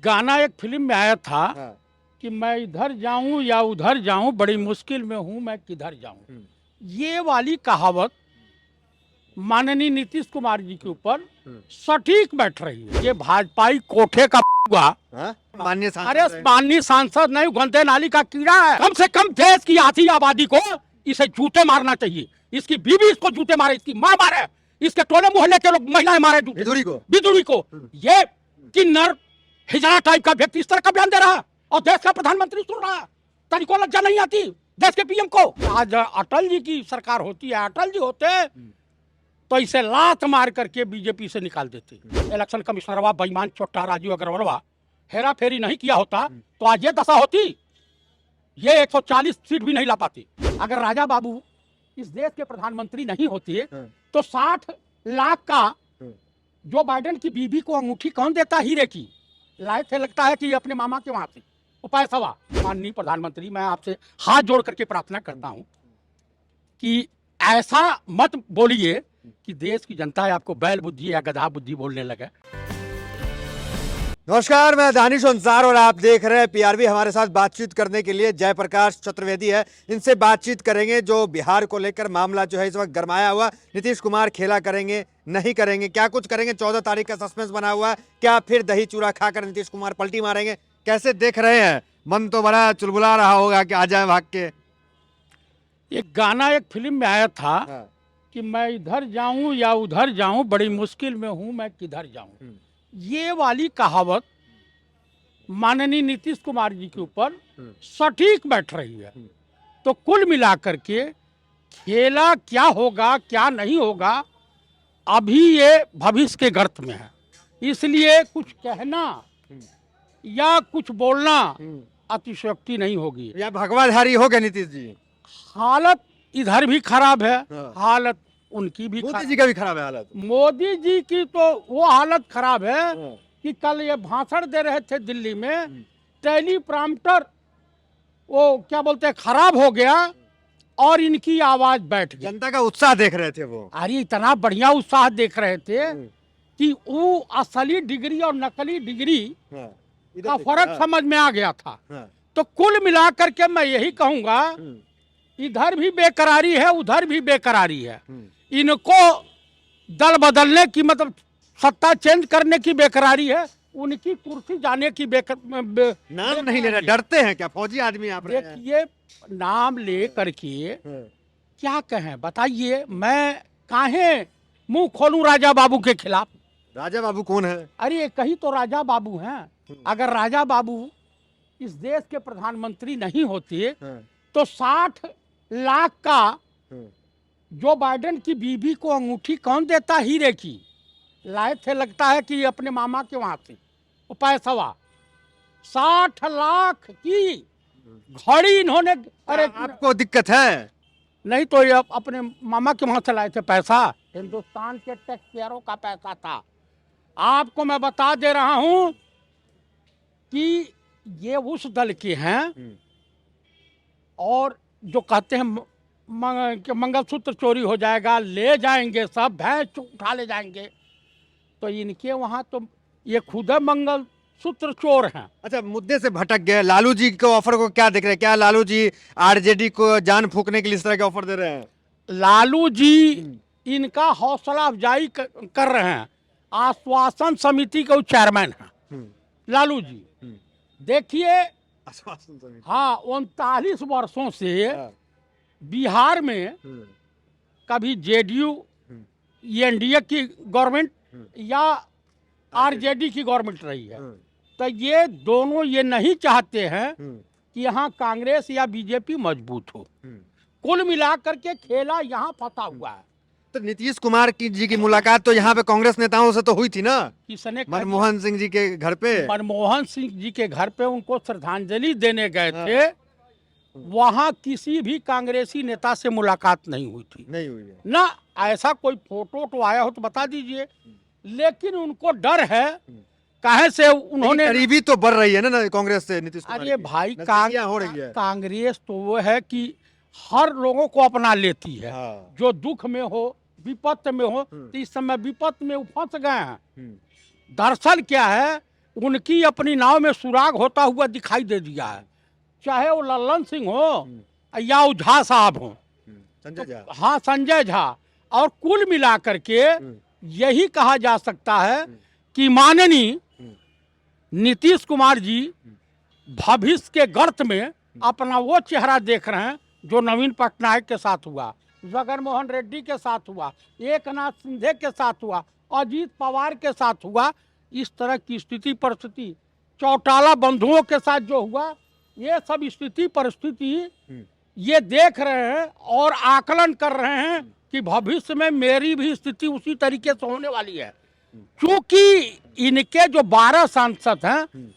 गाना एक फिल्म में आया था हाँ। कि मैं इधर जाऊं या उधर जाऊं, बड़ी मुश्किल में हूं, मैं किधर जाऊं। ये वाली कहावत माननीय नीतीश कुमार जी के ऊपर सटीक बैठ रही है। ये भाजपाई कोठे का हुआ। हाँ? माननीय सांसद अरे हैं। माननीय सांसद नहीं, गंदे नाली का कीड़ा है। कम से कम देश की आधी आबादी को इसे जूते मारना चाहिए। इसकी बीवी इसको जूते मारे, इसकी माँ मारे, इसके टोले मोहल्ले के लोग महिलाएं मारे बिदुड़ी को। ये किन्नर हिजड़ा टाइप का व्यक्ति इस तरह का बयान दे रहा है और देश का प्रधानमंत्री सुन रहा है। तनिको लज्जा नहीं आती देश के पीएम को। आज अटल जी की सरकार होती है, अटल जी होते तो इसे लात मार करके बीजेपी से निकाल देते। इलेक्शन कमिश्नरवा बेईमान चोट्टा राजीव अग्रवालवा हेरा फेरी नहीं किया होता तो आज ये दशा होती। ये 140 सीट भी नहीं ला पाती। अगर राजा बाबू इस देश के प्रधानमंत्री नहीं होते तो 60 लाख का जो बाइडेन की बीबी को अंगूठी कौन देता हीरे की? लाए थे, लगता है कि अपने मामा के वहां से उपाय सवा। माननीय प्रधानमंत्री, मैं आपसे हाथ जोड़ करके प्रार्थना करता हूं कि ऐसा मत बोलिए कि देश की जनता है आपको बैल बुद्धि या गधा बुद्धि बोलने लगे। नमस्कार, मैं दानिश अंसार और आप देख रहे हैं पीआरबी। हमारे साथ बातचीत करने के लिए जयप्रकाश चतुर्वेदी है। इनसे बातचीत करेंगे जो बिहार को लेकर मामला जो है इस वक्त गरमाया हुआ। नीतीश कुमार खेला करेंगे, नहीं करेंगे, क्या कुछ करेंगे? 14 तारीख का सस्पेंस बना हुआ है। क्या फिर दही चूरा खाकर नीतीश कुमार पलटी मारेंगे? कैसे देख रहे हैं? मन तो बड़ा चुलबुला रहा होगा कि आ जाए भाग के। एक गाना एक फिल्म में आया था कि मैं इधर जाऊं या उधर जाऊं, बड़ी मुश्किल में हूं, मैं किधर जाऊं। ये वाली कहावत माननीय नीतीश कुमार जी के ऊपर सटीक बैठ रही है। तो कुल मिलाकर के खेला क्या होगा क्या नहीं होगा, अभी ये भविष्य के गर्त में है। इसलिए कुछ कहना या कुछ बोलना अतिशयोक्ति नहीं होगी। या भगवाधारी हो गए नीतीश जी। हालत इधर भी खराब है, हालत उनकी भी मोदी जी का भी खराब है हालत। मोदी जी की तो वो हालत खराब है कि कल ये भाषण दे रहे थे दिल्ली में, टेलीप्रॉम्प्टर वो क्या बोलते हैं खराब हो गया और इनकी आवाज बैठ गई। जनता का उत्साह देख रहे थे वो। अरे इतना बढ़िया उत्साह देख रहे थे कि वो असली डिग्री और नकली डिग्री का फर्क समझ में आ गया था। तो कुल मिलाकर के मैं यही कहूंगा, इधर भी बेकरारी है, उधर भी बेकरारी है। इनको दल बदलने की, मतलब सत्ता चेंज करने की बेकरारी है, उनकी कुर्सी जाने की नाम नहीं ले रहे, डरते हैं क्या? फौजी आदमी आप देखिए, नाम ले करके क्या कहें बताइए। मैं काहे मुंह खोलूं राजा बाबू के खिलाफ? राजा बाबू कौन है? अरे कहीं तो राजा बाबू हैं। अगर राजा बाबू इस देश के प्रधानमंत्री नहीं होते तो 60 लाख का जो बाइडेन की बीबी को अंगूठी कौन देता हीरे की? लाए थे, लगता है कि अपने मामा के वहां से उपाय सवा। 60 लाख की घड़ी इन्होंने। अरे आपको दिक्कत है? नहीं तो ये अपने मामा के वहां से लाए थे पैसा। हिंदुस्तान के टैक्स पेयरों का पैसा था। आपको मैं बता दे रहा हूं कि ये उस दल के हैं और जो कहते हैं मंगलसूत्र चोरी हो जाएगा, ले जाएंगे सब, भैंस उठा ले जाएंगे। तो इनके वहां तो ये खुद मंगलसूत्र चोर हैं। अच्छा, मुद्दे से भटक गए। लालू जी के ऑफर को क्या देख रहे हैं? क्या लालू जी आरजेडी को जान फूकने के लिए इस तरह के ऑफर दे रहे हैं? लालू जी इनका हौसला अफजाई कर रहे हैं। आश्वासन समिति के चेयरमैन हैं लालू जी। देखिए, हाँ, 39 वर्षों से बिहार में कभी जेडीयू एनडीए की गवर्नमेंट या आरजेडी की गवर्नमेंट रही है। तो ये दोनों ये नहीं चाहते हैं कि यहाँ कांग्रेस या बीजेपी मजबूत हो। कुल मिलाकर के खेला यहाँ फंसा हुआ है। तो नीतीश कुमार जी की मुलाकात तो यहाँ पे कांग्रेस नेताओं से तो हुई थी ना? किसने? मनमोहन सिंह जी के घर पे। मनमोहन सिंह जी के घर पे उनको श्रद्धांजलि देने गए थे। वहाँ किसी भी कांग्रेसी नेता से मुलाकात नहीं हुई थी। नहीं हुई है ना। ऐसा कोई फोटो तो आया हो तो बता दीजिए। लेकिन उनको डर है, काहे से उन्होंने करीबी तो बढ़ रही है ना कांग्रेस से नीतीश कुमार। अरे भाई, हो रही है। कांग्रेस तो वो है कि हर लोगों को अपना लेती है। जो दुख में हो, विपत्त में हो। तो इस समय विपत्त में फंस गए हैं। दरअसल क्या है उनकी अपनी नाव में सुराग होता हुआ दिखाई दे दिया है, चाहे वो लल्लन सिंह हो या वो झा साहब हो, संजय झा। हाँ संजय झा। और कुल मिलाकर के यही कहा जा सकता है कि माननीय नीतीश कुमार जी भविष्य के गर्त में अपना वो चेहरा देख रहे हैं जो नवीन पटनायक के साथ हुआ, जगन मोहन रेड्डी के साथ हुआ, एकनाथ शिंदे के साथ हुआ, अजीत पवार के साथ हुआ। इस तरह की स्थिति परिस्थिति चौटाला बंधुओं के साथ जो हुआ, ये सब स्थिति परिस्थिति ये देख रहे हैं और आकलन कर रहे हैं कि भविष्य में मेरी भी स्थिति उसी तरीके से होने वाली है। क्योंकि इनके जो 12 सांसद हैं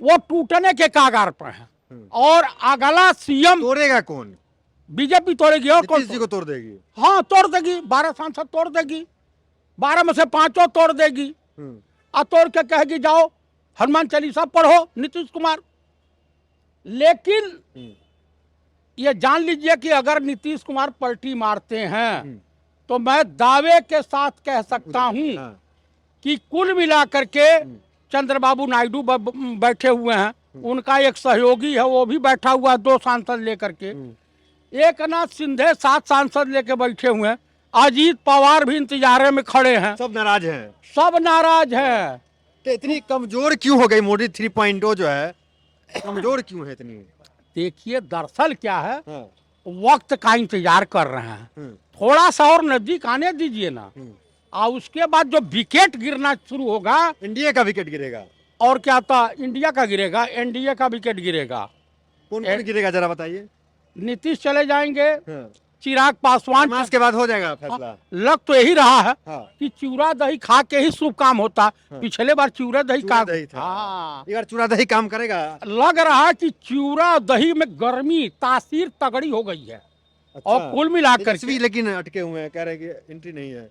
वो टूटने के कागार पर हैं और अगला सीएम तोड़ेगा कौन? बीजेपी तोड़ेगी और कौन? नीतीश जी को तोड़ देगी। हाँ तोड़ देगी, 12 सांसद तोड़ देगी, 12 में से 5 तोड़ देगी और तोड़ के कहेगी जाओ हनुमान चालीसा पढ़ो नीतीश कुमार। लेकिन ये जान लीजिए कि अगर नीतीश कुमार पलटी मारते हैं तो मैं दावे के साथ कह सकता हूं कि कुल मिलाकर के चंद्रबाबू नायडू बैठे हुए हैं, उनका एक सहयोगी है वो भी बैठा हुआ है 2 सांसद लेकर के, एकनाथ शिंदे 7 सांसद लेके बैठे हुए हैं, अजीत पवार भी इंतजारे में खड़े हैं। सब नाराज हैं। सब नाराज हैं। तो इतनी कमजोर क्यों हो गई मोदी 3.0 जो है, कमजोर क्यों है इतनी? देखिए दरअसल क्या है, हाँ। वक्त का इंतजार कर रहे हैं, थोड़ा सा और नजदीक आने दीजिए ना, और उसके बाद जो विकेट गिरना शुरू होगा, इंडिया का विकेट गिरेगा। और क्या था, इंडिया का गिरेगा, एनडीए का विकेट गिरेगा। कौन कौन गिरेगा जरा बताइए। नीतीश चले जाएंगे, हाँ। चिराग पासवान, मास के बाद हो जाएगा फैसला। लग तो यही रहा है हाँ। कि चूरा दही खा के ही शुभ काम होता। हाँ। पिछले बार चूरा दही चूरा का दही था। हाँ, एक बार चूरा दही काम करेगा। लग रहा है कि चूरा दही में गर्मी तासीर तगड़ी हो गई है। अच्छा। और कुल मिलाकर तेजस्वी लेकिन अटके हुए हैं, कह रहे हैं कि एंट्री नहीं है।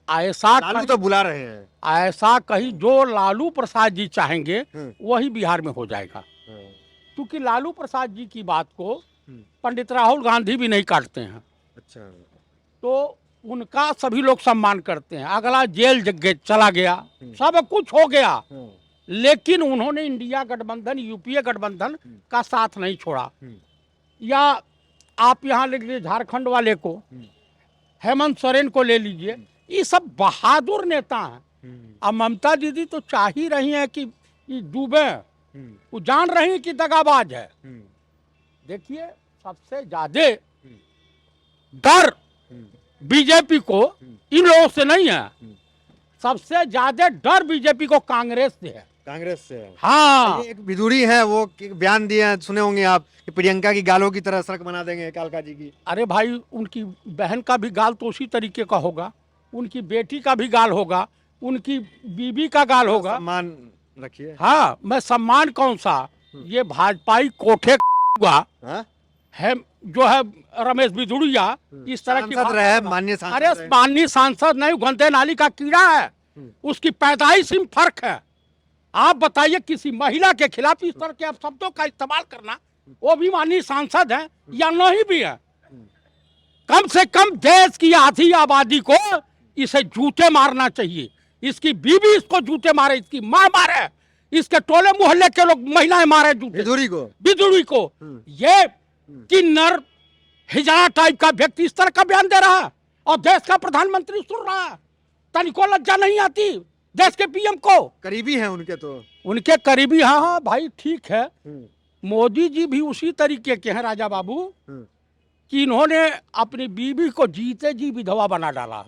ऐसा लालू तो बुला रहे हैं। ऐसा कहीं जो लालू प्रसाद जी चाहेंगे वही बिहार में हो जाएगा। क्योंकि लालू प्रसाद जी की बात को पंडित राहुल गांधी भी नहीं काटते हैं। अच्छा। तो उनका सभी लोग सम्मान करते हैं। अगला जेल चला गया, सब कुछ हो गया, लेकिन उन्होंने इंडिया गठबंधन, यूपीए गठबंधन का साथ नहीं छोड़ा। या आप यहाँ ले लीजिए झारखंड वाले को, हेमंत सोरेन को ले लीजिए, ये सब बहादुर नेता हैं। अब ममता दीदी तो चाह ही रही हैं कि ये डूबे, वो जान रही हैं कि दगाबाज है। देखिए सबसे ज्यादा डर बीजेपी को इन लोगों से नहीं है, सबसे ज्यादा डर बीजेपी को कांग्रेस से है। कांग्रेस से? हाँ। एक विदुरी है, वो बयान दिए हैं, सुने होंगे आप, कि प्रियंका की गालों की तरह सड़क बना देंगे कालका जी की। अरे भाई, उनकी बहन का भी गाल तो उसी तरीके का होगा, उनकी बेटी का भी गाल होगा, उनकी बीबी का गाल होगा। सम्मान रखिए। हाँ, मैं सम्मान कौन सा, ये भाजपाई कोठे हुआ है जो है रमेश बिधुड़िया, इस तरह की बात रहे, माननीय सांसद। अरे माननीय सांसद नहीं, गंदे नाली का कीड़ा है, उसकी पैदाइश में फर्क है। आप बताइए किसी महिला के खिलाफ इस तरह के आप शब्दों का इस्तेमाल करना, वो भी माननीय सांसद है या नहीं भी है। कम से कम देश की आधी आबादी को इसे जूते मारना चाहिए, इसकी बीवी इसको जूते मारे, इसकी माँ मारे, इसके टोले मोहल्ले के लोग महिलाएं मारे जूते, बिधुड़ी को। ये किन्नर हिजड़ा टाइप का व्यक्ति इस तरह का बयान दे रहा है और देश का प्रधानमंत्री सुन रहा है, तनिको लज्जा नहीं आती देश के पीएम को। करीबी हैं उनके, तो उनके करीबी। हाँ हाँ भाई ठीक है, मोदी जी भी उसी तरीके के हैं राजा बाबू, कि इन्होंने अपनी बीवी को जीते जी विधवा बना डाला।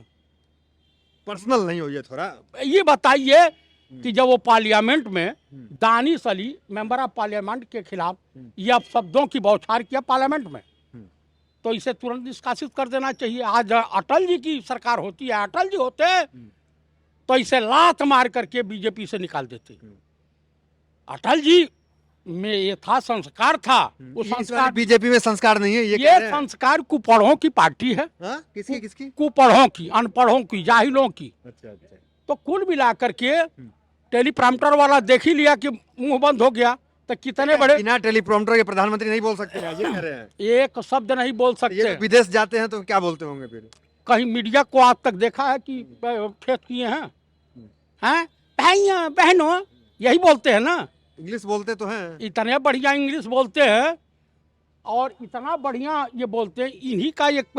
पर्सनल नहीं हो ये थोड़ा। ये बताइए कि जब वो पार्लियामेंट में Danish Ali member of parliament के खिलाफ ये शब्दों की बौछार किया पार्लियामेंट में, तो इसे तुरंत निष्कासित कर देना चाहिए। आज अटल जी की सरकार होती है, अटल जी होते तो इसे लात मार करके बीजेपी से निकाल देते। अटल जी में ये था, संस्कार था, वो संस्कार। बीजेपी में संस्कार नहीं है, ये संस्कार कुपढ़ों की पार्टी है। किसकी? कुपढ़ों की, अनपढ़ों की, जाहिलों की। अच्छा। तो कुल मिलाकर के टेलीप्रॉम्प्टर वाला देख ही लिया कि मुंह बंद हो गया, तो कितने बड़े। बिना टेलीप्रॉम्प्टर के प्रधानमंत्री नहीं बोल सकते हैं, ये कह रहे हैं। एक शब्द नहीं बोल सकते। ये विदेश जाते हैं तो क्या बोलते होंगे फिर? कहीं मीडिया को आज तक देखा है कि फेस किए हैं? भाइयों बहनों, यही बोलते हैं ना, इंग्लिश बोलते तो हैं। इतने बढ़िया इंग्लिश बोलते हैं और इतना बढ़िया ये बोलते हैं। इन्हीं का एक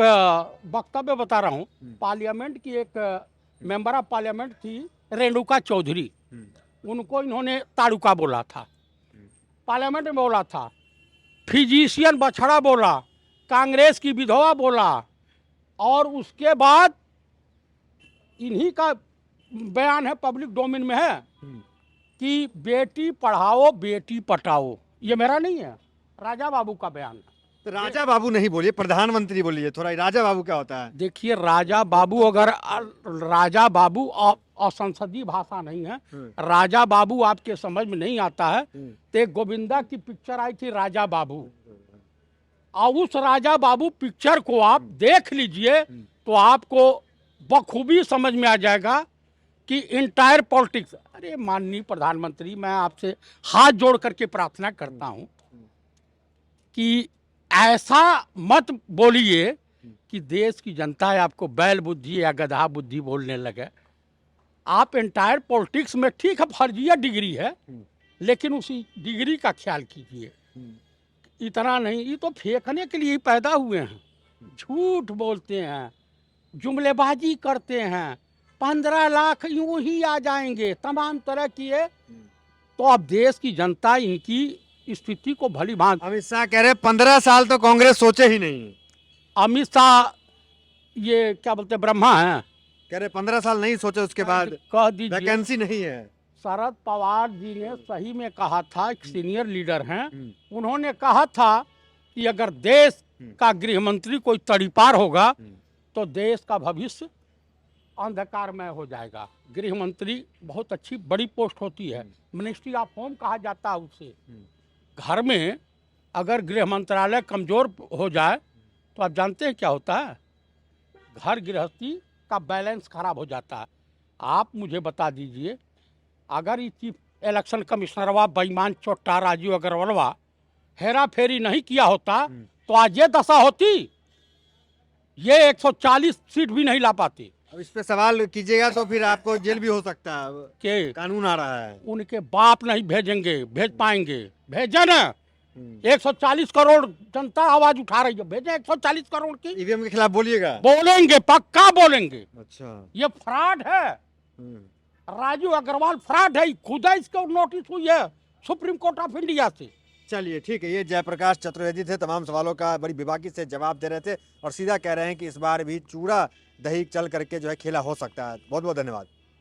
वक्तव्य बता रहा हूँ। पार्लियामेंट की एक मेंबर ऑफ पार्लियामेंट थी रेणुका चौधरी, उनको इन्होंने ताड़ुका बोला था, पार्लियामेंट में बोला था। फिजिशियन बछड़ा बोला, कांग्रेस की विधवा बोला, और उसके बाद इन्हीं का बयान है, पब्लिक डोमेन में है कि बेटी पढ़ाओ बेटी पटाओ। ये मेरा नहीं है, राजा बाबू का बयान है। तो राजा बाबू नहीं बोलिए, प्रधानमंत्री बोलिए थोड़ा। राजा बाबू क्या होता है? देखिए, राजा बाबू अगर राजा बाबू असंसदीय भाषा नहीं है। राजा बाबू आपके समझ में नहीं आता है तो एक गोविंदा की पिक्चर आई थी राजा बाबू, और उस राजा बाबू पिक्चर को आप देख लीजिए तो आपको बखूबी समझ में आ जाएगा कि इंटायर पॉलिटिक्स। अरे माननीय प्रधानमंत्री, मैं आपसे हाथ जोड़ करके प्रार्थना करता हूं कि ऐसा मत बोलिए कि देश की जनता आपको बैल बुद्धि या गधा बुद्धि बोलने लगे। आप एंटायर पॉलिटिक्स में ठीक है, फर्जिया डिग्री है, लेकिन उसी डिग्री का ख्याल कीजिए। इतना नहीं, ये तो फेंकने के लिए ही पैदा हुए हैं। झूठ बोलते हैं, जुमलेबाजी करते हैं, 15 लाख यूं ही आ जाएंगे, तमाम तरह की है। तो अब देश की जनता इनकी स्थिति को भली भांत। अमित शाह कह रहे 15 साल तो कांग्रेस सोचे ही नहीं। अमित शाह ये क्या बोलते ब्रह्मा हैं, कह रहे 15 साल नहीं सोचे, उसके बाद कह दीजिए। वैकेंसी नहीं है। शरद पवार जी ने सही में कहा था, एक सीनियर लीडर हैं, उन्होंने कहा था कि अगर देश का गृह मंत्री कोई तड़ीपार होगा तो देश का भविष्य अंधकारमय हो जाएगा। गृह मंत्री बहुत अच्छी बड़ी पोस्ट होती है, मिनिस्ट्री ऑफ होम कहा जाता है उसे। घर में अगर गृह मंत्रालय कमजोर हो जाए तो आप जानते हैं क्या होता है, घर गृहस्थी का बैलेंस खराब हो जाता है। आप मुझे बता दीजिए, अगर ये चीफ इलेक्शन कमिश्नरवा बेईमान चोट्टा राजीव अग्रवालवा हेरा फेरी नहीं किया होता तो आज ये दशा होती, ये 140 सीट भी नहीं ला पाती। अब इस पे सवाल कीजिएगा तो फिर आपको जेल भी हो सकता है। के कानून आ रहा है। उनके बाप नहीं भेजेंगे, भेज पाएंगे, भेजे ना। 140 करोड़ जनता आवाज उठा रही है, भेजे 140 करोड़ की। ईवीएम के खिलाफ बोलिएगा? बोलेंगे, पक्का बोलेंगे। अच्छा, ये फ्रॉड है, राजीव अग्रवाल फ्रॉड है, खुद इसको नोटिस हुई है सुप्रीम कोर्ट ऑफ इंडिया से। चलिए ठीक है। ये जयप्रकाश चतुर्वेदी थे, तमाम सवालों का बड़ी बेबाकी से जवाब दे रहे थे और सीधा कह रहे हैं कि इस बार भी चूड़ा दही चल करके जो है खेला हो सकता है। बहुत बहुत धन्यवाद।